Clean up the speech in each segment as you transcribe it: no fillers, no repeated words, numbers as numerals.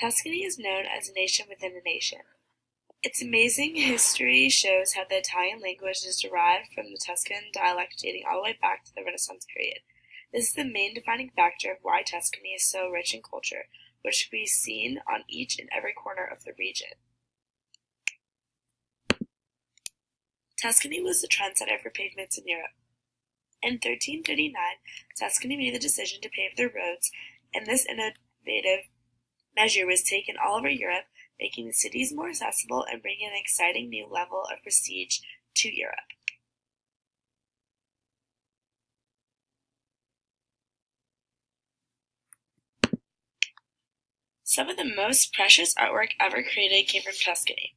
Tuscany is known as a nation within a nation. Its amazing history shows how the Italian language is derived from the Tuscan dialect dating all the way back to the Renaissance period. This is the main defining factor of why Tuscany is so rich in culture, which can be seen on each and every corner of the region. Tuscany was the trendsetter for pavements in Europe. In 1339, Tuscany made the decision to pave their roads, and this innovative measure was taken all over Europe, making the cities more accessible and bringing an exciting new level of prestige to Europe. Some of the most precious artwork ever created came from Tuscany.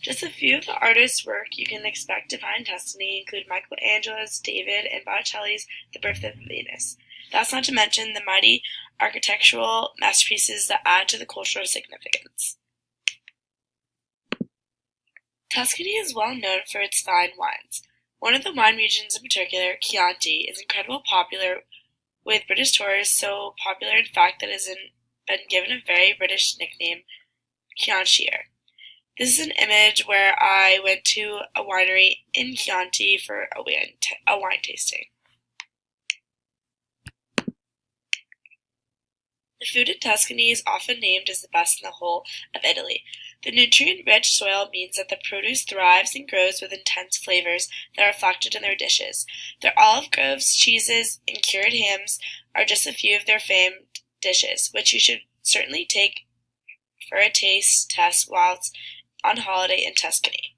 Just a few of the artists' work you can expect to find in Tuscany include Michelangelo's, David, and Botticelli's The Birth of Venus. That's not to mention the mighty architectural masterpieces that add to the cultural significance. Tuscany is well known for its fine wines. One of the wine regions in particular, Chianti, is incredibly popular with British tourists, so popular in fact that it has been given a very British nickname, Chiantier. This is an image where I went to a winery in Chianti for a wine tasting. The food in Tuscany is often named as the best in the whole of Italy. The nutrient-rich soil means that the produce thrives and grows with intense flavors that are reflected in their dishes. Their olive groves, cheeses, and cured hams are just a few of their famed dishes, which you should certainly take for a taste test whilst on holiday in Tuscany.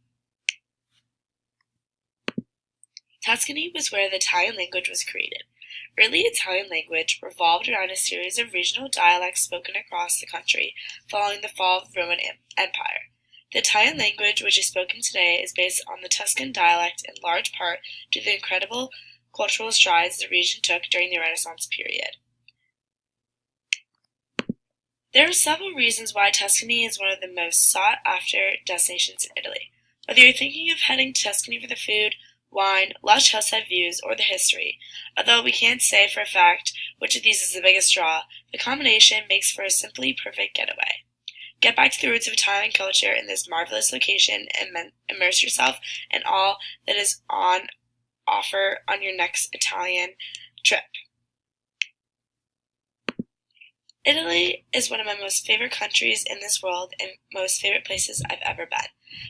Tuscany was where the Italian language was created. Early Italian language revolved around a series of regional dialects spoken across the country following the fall of the Roman Empire. The Italian language, which is spoken today, is based on the Tuscan dialect in large part due to the incredible cultural strides the region took during the Renaissance period. There are several reasons why Tuscany is one of the most sought-after destinations in Italy. Whether you're thinking of heading to Tuscany for the food, wine, lush hillside views, or the history, although we can't say for a fact which of these is the biggest draw, the combination makes for a simply perfect getaway. Get back to the roots of Italian culture in this marvelous location and immerse yourself in all that is on offer on your next Italian trip. Italy is one of my most favorite countries in this world and most favorite places I've ever been.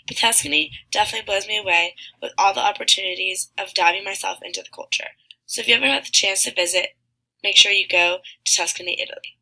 But Tuscany definitely blows me away with all the opportunities of diving myself into the culture. So if you ever have the chance to visit, make sure you go to Tuscany, Italy.